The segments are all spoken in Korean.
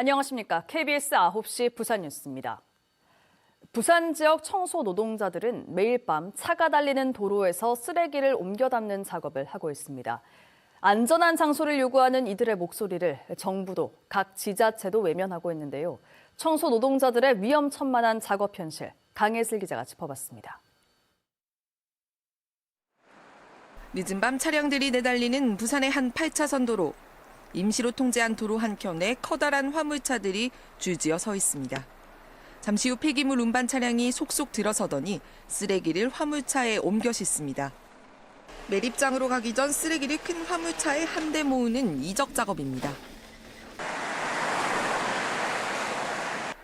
안녕하십니까. KBS 9시 부산 뉴스입니다. 부산 지역 청소 노동자들은 매일 밤 차가 달리는 도로에서 쓰레기를 옮겨 담는 작업을 하고 있습니다. 안전한 장소를 요구하는 이들의 목소리를 정부도 각 지자체도 외면하고 있는데요. 청소 노동자들의 위험천만한 작업 현실, 강혜슬 기자가 짚어봤습니다. 늦은 밤 차량들이 내달리는 부산의 한 8차선 도로. 임시로 통제한 도로 한켠에 커다란 화물차들이 줄지어 서 있습니다. 잠시 후 폐기물 운반 차량이 속속 들어서더니 쓰레기를 화물차에 옮겨 싣습니다. 매립장으로 가기 전 쓰레기를 큰 화물차에 한데 모으는 이적 작업입니다.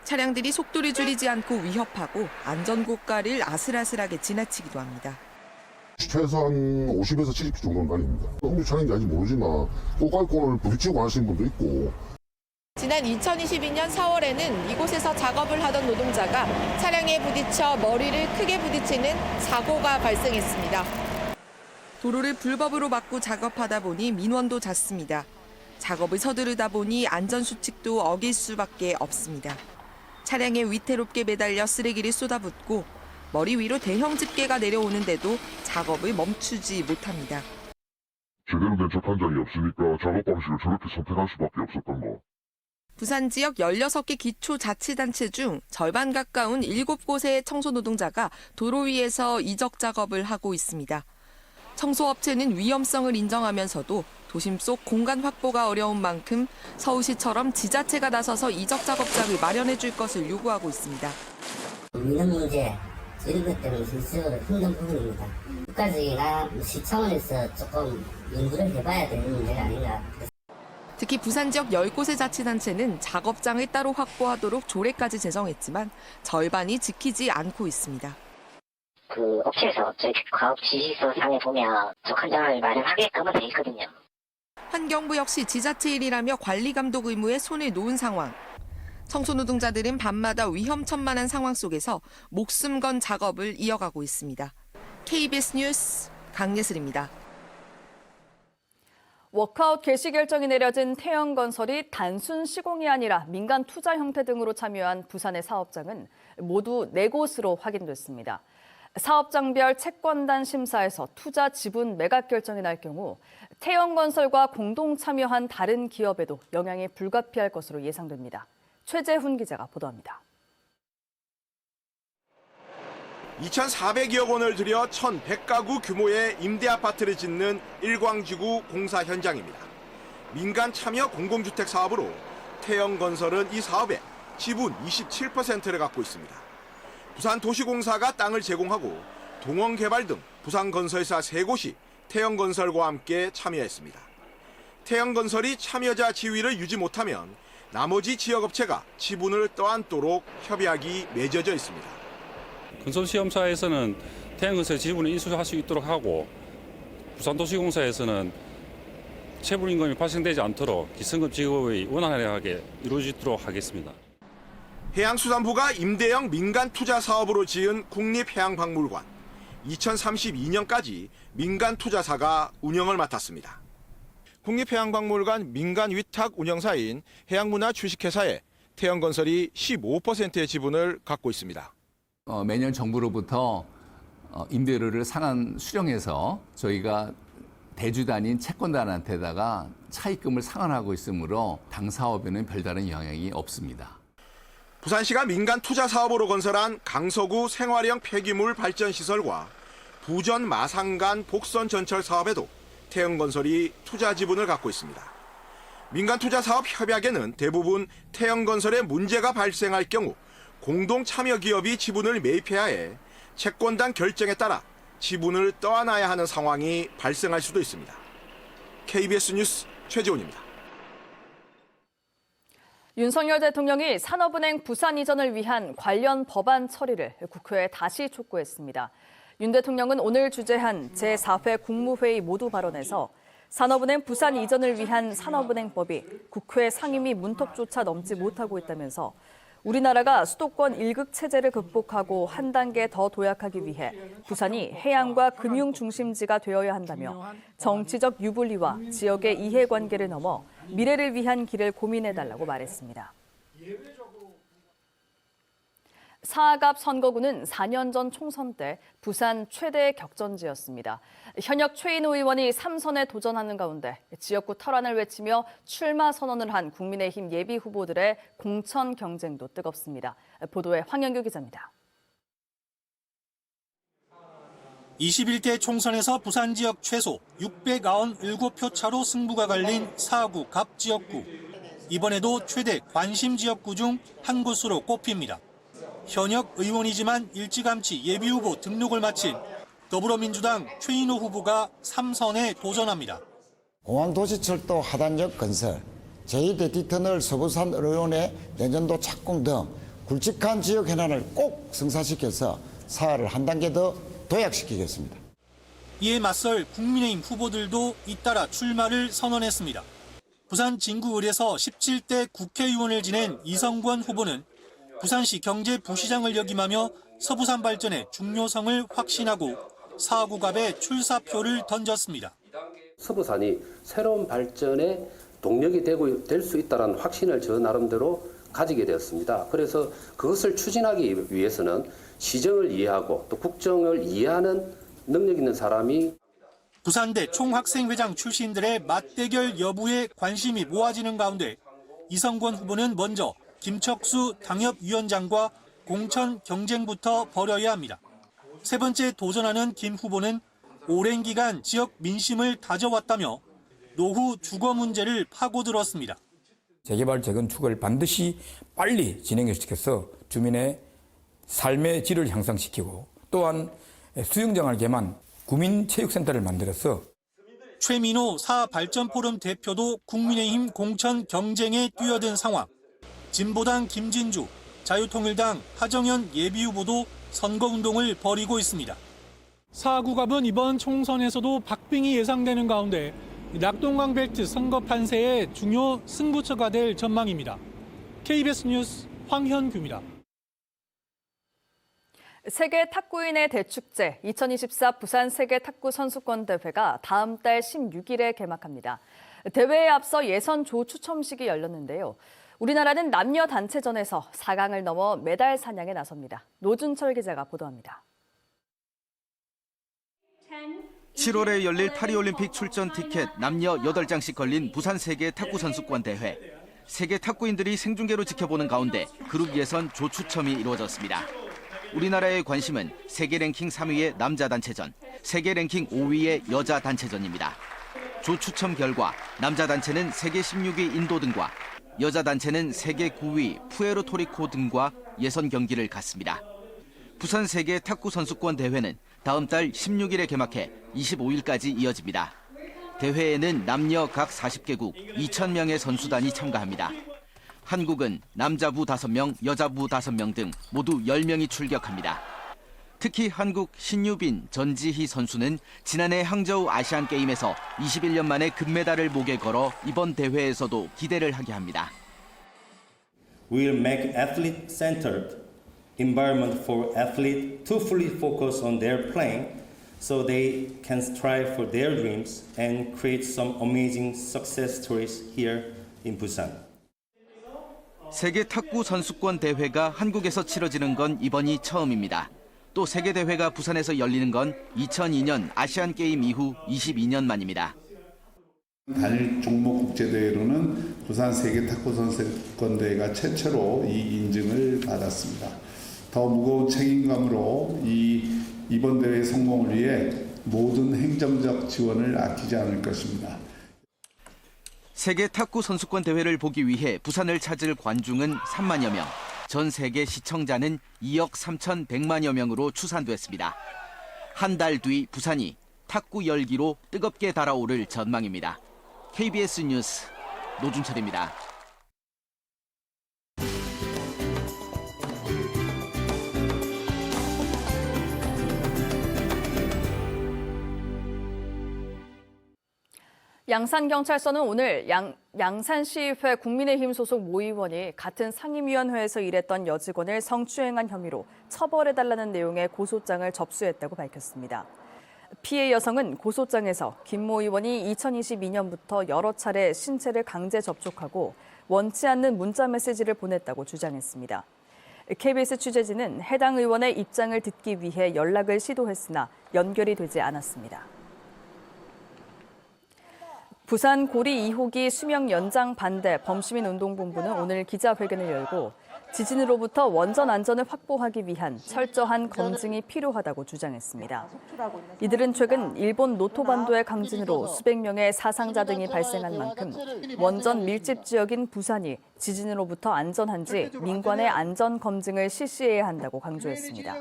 차량들이 속도를 줄이지 않고 위협하고 안전고가를 아슬아슬하게 지나치기도 합니다. 최소한 50에서 70km 정도는 다닙니다. 음주 차량인지 아닌지 모르지만 꼬깔콘을 부딪히고 하시는 분도 있고. 지난 2022년 4월에는 이곳에서 작업을 하던 노동자가 차량에 부딪혀 머리를 크게 부딪히는 사고가 발생했습니다. 도로를 불법으로 막고 작업하다 보니 민원도 잦습니다. 작업을 서두르다 보니 안전수칙도 어길 수밖에 없습니다. 차량에 위태롭게 매달려 쓰레기를 쏟아붓고 머리 위로 대형 집게가 내려오는데도 작업을 멈추지 못합니다. 제대로 된 재판장이 없으니까 작업 방식을 저렇게 선택할 수밖에 없었던 거. 부산 지역 16개 기초자치단체 중 절반 가까운 7곳의 청소노동자가 도로 위에서 이적 작업을 하고 있습니다. 청소업체는 위험성을 인정하면서도 도심 속 공간 확보가 어려운 만큼 서울시처럼 지자체가 나서서 이적 작업장을 마련해 줄 것을 요구하고 있습니다. 민원 문제, 이런 것 때문에 실질적으로 힘든 부분입니다. 국가적이나 시 차원에서 조금 연구를 해봐야 되는 문제가 아닌가. 특히 부산 지역 10곳의 자치단체는 작업장을 따로 확보하도록 조례까지 제정했지만 절반이 지키지 않고 있습니다. 그 업체에서 저희 가업 지시서 상에 보면 적합장을 마련하게끔은 돼 있거든요. 환경부 역시 지자체 일이라며 관리 감독 의무에 손을 놓은 상황. 청소노동자들은 밤마다 위험천만한 상황 속에서 목숨 건 작업을 이어가고 있습니다. KBS 뉴스 강예슬입니다. 워크아웃 개시 결정이 내려진 태영건설이 단순 시공이 아니라 민간 투자 형태 등으로 참여한 부산의 사업장은 모두 4곳으로 확인됐습니다. 사업장별 채권단 심사에서 투자 지분 매각 결정이 날 경우 태영건설과 공동 참여한 다른 기업에도 영향이 불가피할 것으로 예상됩니다. 최재훈 기자가 보도합니다. 2,400여 원을 들여 1,100가구 규모의 임대아파트를 짓는 일광지구 공사 현장입니다. 민간 참여 공공주택 사업으로 태영건설은 이 사업의 지분 27%를 갖고 있습니다. 부산도시공사가 땅을 제공하고 동원개발 등 부산건설사 3곳이 태영건설과 함께 참여했습니다. 태영건설이 참여자 지위를 유지 못하면 나머지 지역업체가 지분을 떠안도록 협약이 맺어져 있습니다. 건설시험사에서는 태양건설 지분을 인수할 수 있도록 하고 부산도시공사에서는 체불임금이 발생되지 않도록 기성급 지급이 원활하게 이루어지도록 하겠습니다. 해양수산부가 임대형 민간 투자 사업으로 지은 국립해양박물관. 2032년까지 민간 투자사가 운영을 맡았습니다. 국립해양박물관 민간 위탁 운영사인 해양문화 주식회사에 태영건설이 15%의 지분을 갖고 있습니다. 매년 정부로부터 임대료를 상한 수령해서 저희가 대주단인 채권단한테다가 차입금을 상환하고 있으므로 당 사업에는 별다른 영향이 없습니다. 부산시가 민간 투자 사업으로 건설한 강서구 생활형 폐기물 발전 시설과 부전 마산간 복선 전철 사업에도 태영건설이 투자 지분을 갖고 있습니다. 민간 투자 사업 협약에는 대부분 태영건설에 문제가 발생할 경우 공동 참여 기업이 지분을 매입해야 해 채권단 결정에 따라 지분을 떠안아야 하는 상황이 발생할 수도 있습니다. KBS 뉴스 최재훈입니다. 윤석열 대통령이 산업은행 부산 이전을 위한 관련 법안 처리를 국회에 다시 촉구했습니다. 윤 대통령은 오늘 주재한 제4회 국무회의 모두 발언에서 산업은행 부산 이전을 위한 산업은행법이 국회 상임위 문턱조차 넘지 못하고 있다면서 우리나라가 수도권 1극 체제를 극복하고 한 단계 더 도약하기 위해 부산이 해양과 금융 중심지가 되어야 한다며 정치적 유불리와 지역의 이해관계를 넘어 미래를 위한 길을 고민해달라고 말했습니다. 사갑 선거구는 4년 전 총선 때 부산 최대 격전지였습니다. 현역 최인호 의원이 3선에 도전하는 가운데 지역구 탈환을 외치며 출마 선언을 한 국민의힘 예비 후보들의 공천 경쟁도 뜨겁습니다. 보도에 황영규 기자입니다. 21대 총선에서 부산 지역 최소 697표 차로 승부가 갈린 사구 갑 지역구. 이번에도 최대 관심 지역구 중 한 곳으로 꼽힙니다. 현역 의원이지만 일찌감치 예비후보 등록을 마친 더불어민주당 최인호 후보가 3선에 도전합니다. 공항도시철도 하단역 건설, 제2대 D터널 서부산 의료원의 내년도 착공 등 굵직한 지역 현안을 꼭 성사시켜서 사활을 한 단계 더 도약시키겠습니다. 이에 맞설 국민의힘 후보들도 잇따라 출마를 선언했습니다. 부산 진구을에서 17대 국회의원을 지낸 이성권 후보는 부산시 경제부시장을 역임하며 서부산 발전의 중요성을 확신하고 사구갑에 출사표를 던졌습니다. 서부산이 새로운 발전의 동력이 될 수 있다는 확신을 저 나름대로 가지게 되었습니다. 그래서 그것을 추진하기 위해서는 시정을 이해하고 또 국정을 이해하는 능력 있는 사람이 부산대 총학생회장 출신들의 맞대결 여부에 관심이 모아지는 가운데 이성권 후보는 먼저 김척수 당협위원장과 공천 경쟁부터 벌여야 합니다. 세 번째 도전하는 김 후보는 오랜 기간 지역 민심을 다져왔다며 노후 주거 문제를 파고들었습니다. 재개발 재건축을 반드시 빨리 진행시켜서 주민의 삶의 질을 향상시키고 또한 수영장을 개만 구민체육센터를 만들어서 최민호 사발전포럼 대표도 국민의힘 공천 경쟁에 뛰어든 상황. 진보당 김진주, 자유통일당 하정현 예비후보도 선거운동을 벌이고 있습니다. 사구갑은 이번 총선에서도 박빙이 예상되는 가운데 낙동강 벨트 선거 판세의 중요 승부처가 될 전망입니다. KBS 뉴스 황현규입니다. 세계 탁구인의 대축제 2024 부산 세계 탁구 선수권 대회가 다음 달 16일에 개막합니다. 대회에 앞서 예선 조 추첨식이 열렸는데요. 우리나라는 남녀 단체전에서 4강을 넘어 메달 사냥에 나섭니다. 노준철 기자가 보도합니다. 7월에 열릴 파리올림픽 출전 티켓 남녀 8장씩 걸린 부산 세계 탁구 선수권 대회. 세계 탁구인들이 생중계로 지켜보는 가운데 그룹 예선 조 추첨이 이루어졌습니다. 우리나라의 관심은 세계 랭킹 3위의 남자 단체전, 세계 랭킹 5위의 여자 단체전입니다. 조 추첨 결과 남자 단체는 세계 16위 인도 등과 여자 단체는 세계 9위 푸에르토리코 등과 예선 경기를 갖습니다. 부산 세계 탁구 선수권 대회는 다음 달 16일에 개막해 25일까지 이어집니다. 대회에는 남녀 각 40개국 2,000명의 선수단이 참가합니다. 한국은 남자부 5명, 여자부 5명 등 모두 10명이 출격합니다. 특히 한국 신유빈, 전지희 선수는 지난해 항저우 아시안게임에서 21년 만에 금메달을 목에 걸어 이번 대회에서도 기대를 하게 합니다. We'll make athlete-centered environment for athletes to fully focus on their playing so they can strive for their dreams and create some amazing success stories here in Busan. 세계 탁구 선수권 대회가 한국에서 치러지는 건 이번이 처음입니다. 또 세계 대회가 부산에서 열리는 건 2002년 아시안 게임 이후 22년 만입니다. 단일 종목 국제대회로는 부산 세계 탁구 선수권 대회가 최초로 이 인증을 받았습니다. 더 무거운 책임감으로 이번 대회 성공을 위해 모든 행정적 지원을 아끼지 않을 것입니다. 세계 탁구 선수권 대회를 보기 위해 부산을 찾을 관중은 3만여 명, 전 세계 시청자는 2억 3,100만여 명으로 추산됐습니다. 한 달 뒤 부산이 탁구 열기로 뜨겁게 달아오를 전망입니다. KBS 뉴스 노준철입니다. 양산경찰서는 오늘 양산시의회 국민의힘 소속 모 의원이 같은 상임위원회에서 일했던 여직원을 성추행한 혐의로 처벌해달라는 내용의 고소장을 접수했다고 밝혔습니다. 피해 여성은 고소장에서 김모 의원이 2022년부터 여러 차례 신체를 강제 접촉하고 원치 않는 문자 메시지를 보냈다고 주장했습니다. KBS 취재진은 해당 의원의 입장을 듣기 위해 연락을 시도했으나 연결이 되지 않았습니다. 부산 고리 2호기 수명 연장 반대 범시민운동본부는 오늘 기자회견을 열고 지진으로부터 원전 안전을 확보하기 위한 철저한 검증이 필요하다고 주장했습니다. 이들은 최근 일본 노토반도의 강진으로 수백 명의 사상자 등이 발생한 만큼 원전 밀집 지역인 부산이 지진으로부터 안전한지 민관의 안전 검증을 실시해야 한다고 강조했습니다.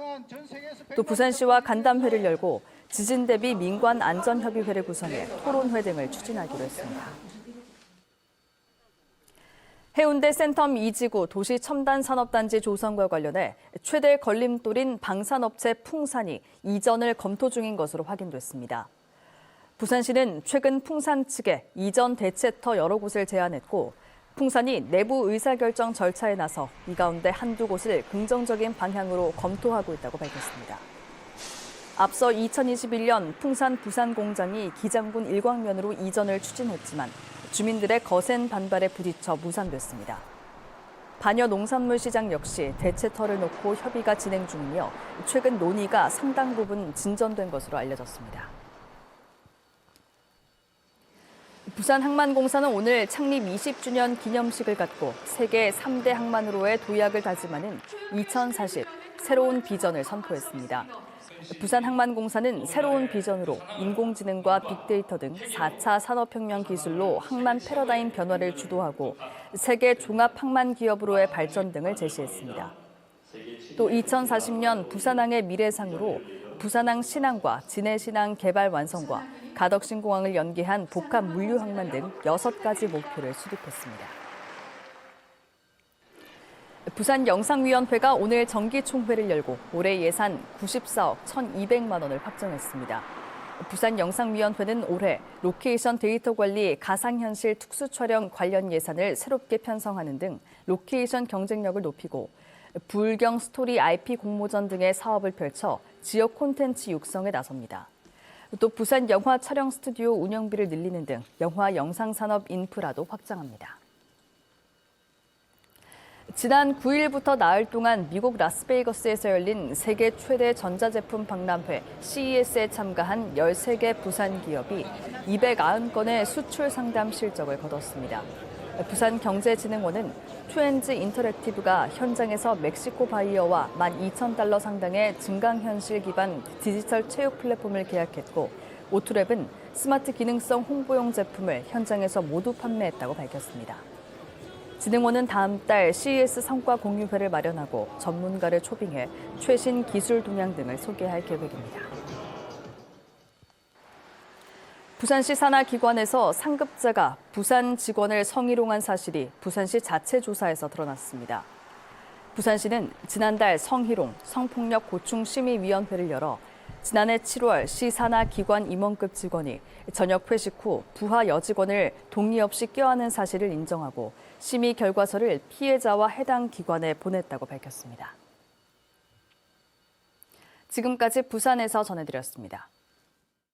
또 부산시와 간담회를 열고 지진 대비 민관 안전협의회를 구성해 토론회 등을 추진하기로 했습니다. 해운대 센텀 2지구 도시첨단산업단지 조성과 관련해 최대 걸림돌인 방산업체 풍산이 이전을 검토 중인 것으로 확인됐습니다. 부산시는 최근 풍산 측에 이전 대체터 여러 곳을 제안했고 풍산이 내부 의사결정 절차에 나서 이 가운데 한두 곳을 긍정적인 방향으로 검토하고 있다고 밝혔습니다. 앞서 2021년 풍산 부산공장이 기장군 일광면으로 이전을 추진했지만 주민들의 거센 반발에 부딪혀 무산됐습니다. 반여 농산물 시장 역시 대체터를 놓고 협의가 진행 중이며 최근 논의가 상당 부분 진전된 것으로 알려졌습니다. 부산항만공사는 오늘 창립 20주년 기념식을 갖고 세계 3대 항만으로의 도약을 다짐하는 2040 새로운 비전을 선포했습니다. 부산항만공사는 새로운 비전으로 인공지능과 빅데이터 등 4차 산업혁명 기술로 항만 패러다임 변화를 주도하고 세계 종합항만 기업으로의 발전 등을 제시했습니다. 또 2040년 부산항의 미래상으로 부산항 신항과 진해신항 개발 완성과 가덕신공항을 연계한 복합 물류항만 등 6가지 목표를 수립했습니다. 부산영상위원회가 오늘 정기총회를 열고 올해 예산 94억 1,200만 원을 확정했습니다. 부산영상위원회는 올해 로케이션 데이터 관리, 가상현실 특수촬영 관련 예산을 새롭게 편성하는 등 로케이션 경쟁력을 높이고 불경 스토리 IP 공모전 등의 사업을 펼쳐 지역 콘텐츠 육성에 나섭니다. 또 부산 영화 촬영 스튜디오 운영비를 늘리는 등 영화 영상산업 인프라도 확장합니다. 지난 9일부터 나흘 동안 미국 라스베이거스에서 열린 세계 최대 전자제품 박람회 CES에 참가한 13개 부산 기업이 290건의 수출 상담 실적을 거뒀습니다. 부산경제진흥원은 트렌즈 인터랙티브가 현장에서 멕시코 바이어와 $12,000 상당의 증강현실 기반 디지털 체육 플랫폼을 계약했고 오투랩은 스마트 기능성 홍보용 제품을 현장에서 모두 판매했다고 밝혔습니다. 진흥원은 다음 달 CES 성과 공유회를 마련하고 전문가를 초빙해 최신 기술 동향 등을 소개할 계획입니다. 부산시 산하기관에서 상급자가 부산 직원을 성희롱한 사실이 부산시 자체 조사에서 드러났습니다. 부산시는 지난달 성희롱, 성폭력 고충심의위원회를 열어 지난해 7월 시 산하기관 임원급 직원이 저녁 회식 후 부하 여직원을 동의 없이 껴안은 사실을 인정하고 심의 결과서를 피해자와 해당 기관에 보냈다고 밝혔습니다. 지금까지 부산에서 전해드렸습니다.